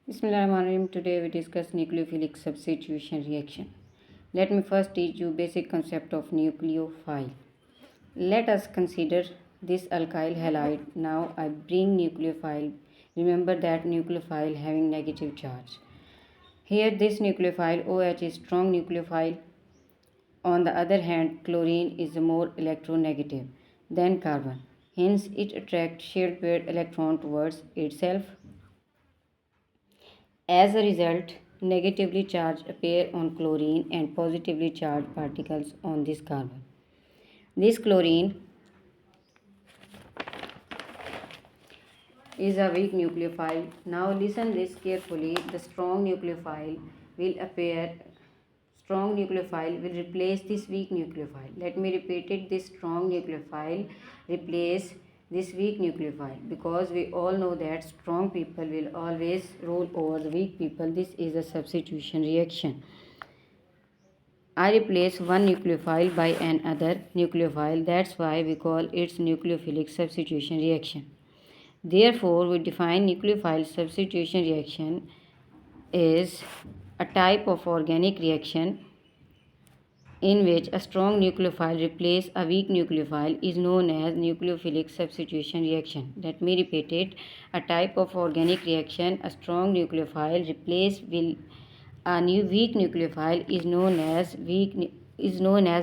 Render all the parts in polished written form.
Bismillahirrahmanirrahim. Today we discuss nucleophilic substitution reaction. Let me first teach you basic concept of nucleophile. Let us consider this alkyl halide. Now I bring nucleophile. Remember that nucleophile having negative charge. Here this nucleophile OH is strong nucleophile. On the other hand, chlorine is more electronegative than carbon. Hence it attracts shared paired electron towards itself. As a result, negatively charged appear on chlorine and positively charged particles on this carbon. This chlorine is a weak nucleophile. Now listen this carefully. The strong nucleophile will appear. Strong nucleophile will replace this weak nucleophile. Let me repeat it. This strong nucleophile replace this weak nucleophile, because we all know that strong people will always rule over the weak people. This is a substitution reaction. I replace one nucleophile by another nucleophile. That's why we call it nucleophilic substitution reaction. Therefore, we define nucleophile substitution reaction is a type of organic reaction in which a strong nucleophile replaces a weak nucleophile is known as nucleophilic substitution reaction. Let me repeat it. A type of organic reaction, a strong nucleophile replaces a weak nucleophile is known as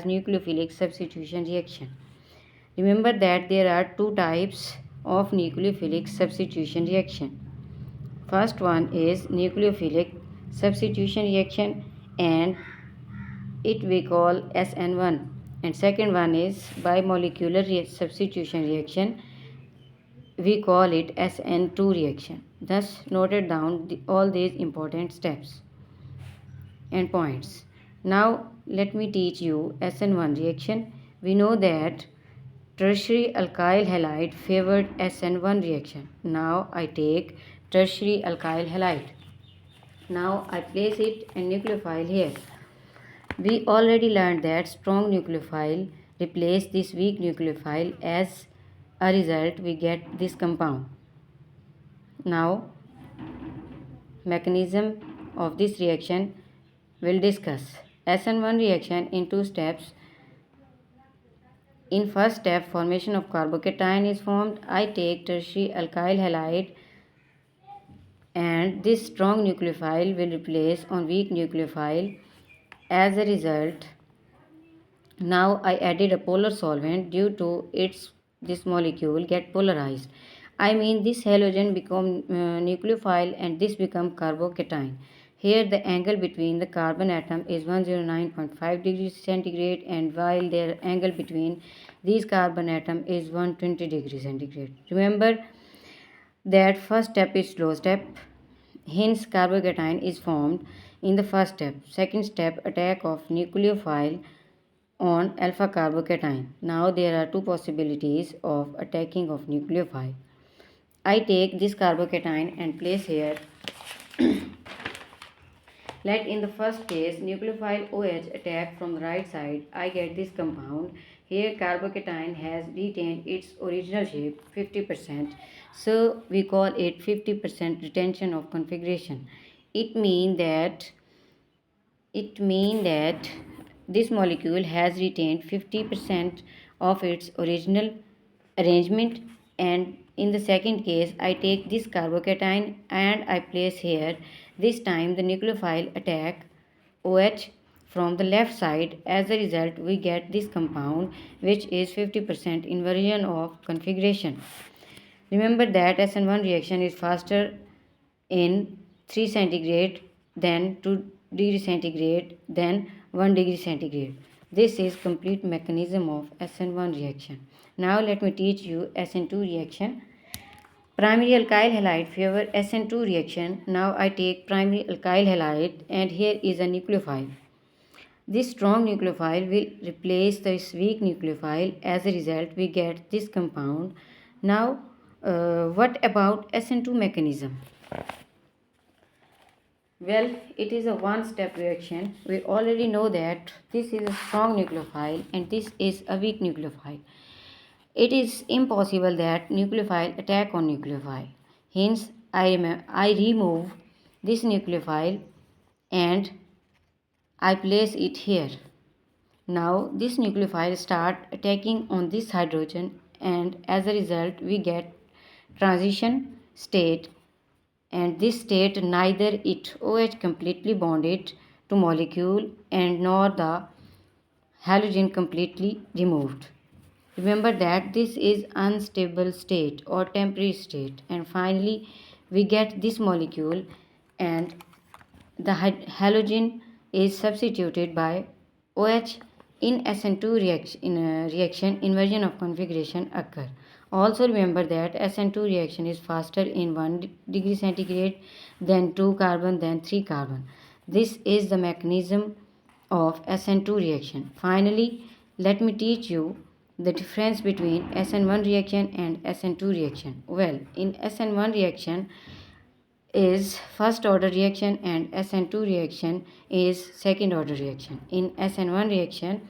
nucleophilic substitution reaction. Remember that there are two types of nucleophilic substitution reaction. First one is nucleophilic substitution reaction, and it we call SN1, and second one is bimolecular substitution reaction. We call it SN2 reaction. Thus noted down all these important steps and points. Now let me teach you SN1 reaction. We know that tertiary alkyl halide favored SN1 reaction. Now I take tertiary alkyl halide. Now I place it in nucleophile here. We already learned that strong nucleophile replace this weak nucleophile. As a result, we get this compound. Now, mechanism of this reaction we'll discuss. SN1 reaction in two steps. In first step, formation of carbocation is formed. I take tertiary alkyl halide, and this strong nucleophile will replace on weak nucleophile. As a result, now I added a polar solvent. Due to this molecule get polarized. I mean this halogen become nucleophile and this become carbocation. Here the angle between the carbon atom is 109.5 degrees centigrade, and while their angle between these carbon atom is 120 degrees centigrade. Remember that first step is slow step. Hence carbocation is formed in the first step. Second step, attack of nucleophile on alpha carbocation. Now there are two possibilities of attacking of nucleophile. I take this carbocation and place here. Let in the first case nucleophile OH attack from the right side. I get this compound. Here carbocation has retained its original shape 50%. So we call it 50% retention of configuration. It means that this molecule has retained 50% of its original arrangement. And in the second case, I take this carbocation and I place here. This time the nucleophile attack OH from the left side. As a result, we get this compound which is 50% inversion of configuration. Remember that SN1 reaction is faster in 3 centigrade than 2 degree centigrade than 1 degree centigrade. This is complete mechanism of SN1 reaction. Now let me teach you SN2 reaction. Primary alkyl halide favor SN2 reaction. Now I take primary alkyl halide and here is a nucleophile. This strong nucleophile will replace this weak nucleophile. As a result, we get this compound. Now what about SN2 mechanism? Well, it is a one-step reaction. We already know that this is a strong nucleophile and this is a weak nucleophile. It is impossible that nucleophile attack on nucleophile. Hence, I remove this nucleophile and I place it here. Now this nucleophile start attacking on this hydrogen, and as a result we get transition state, and this state neither it OH completely bonded to molecule and nor the halogen completely removed. Remember that this is unstable state or temporary state, and finally we get this molecule and the halogen is substituted by OH in SN2 reaction inversion of configuration occur. Also remember that SN2 reaction is faster in 1 degree centigrade than 2 carbon than 3 carbon. This is the mechanism of SN2 reaction. Finally, let me teach you the difference between SN1 reaction and SN2 reaction. Well, in SN1 reaction is first order reaction and SN2 reaction is second order reaction. In SN1 reaction,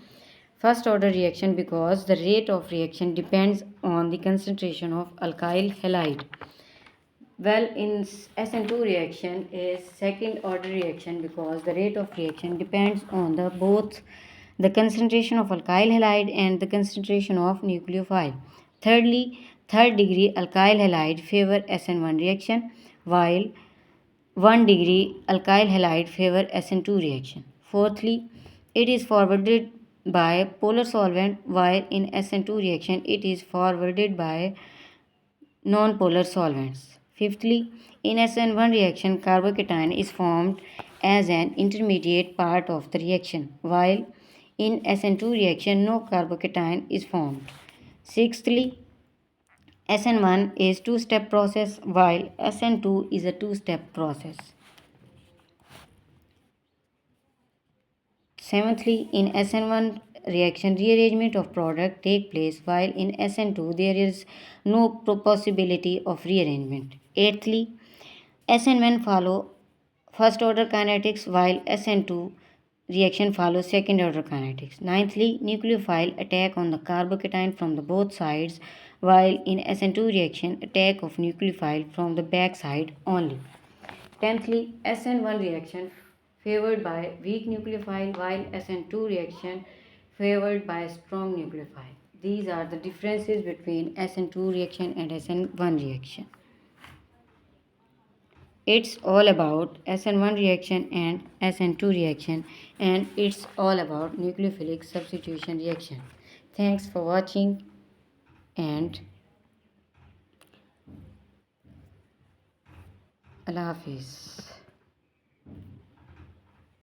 first order reaction because the rate of reaction depends on the concentration of alkyl halide. Well, in SN2 reaction is second order reaction because the rate of reaction depends on the both the concentration of alkyl halide and the concentration of nucleophile. Thirdly, third degree alkyl halide favor SN1 reaction while 1 degree alkyl halide favor SN2 reaction. Fourthly, it is forwarded by polar solvent while in SN2 reaction it is forwarded by non-polar solvents. Fifthly, in SN1 reaction, carbocation is formed as an intermediate part of the reaction, while in SN2 reaction, no carbocation is formed. Sixthly, SN1 is two-step process, while SN2 is a two-step process. Seventhly, in SN1 reaction, rearrangement of product take place, while in SN2 there is no possibility of rearrangement. Eighthly, SN1 follow first order kinetics, while SN2 reaction follows second order kinetics. Ninthly, nucleophile attack on the carbocation from the both sides, while in SN2 reaction attack of nucleophile from the back side only. Tenthly, SN1 reaction favored by weak nucleophile while SN2 reaction favored by strong nucleophile. These are the differences between SN2 reaction and SN1 reaction. It's all about SN1 reaction and SN2 reaction, and it's all about nucleophilic substitution reaction. Thanks for watching, and Allah Hafiz.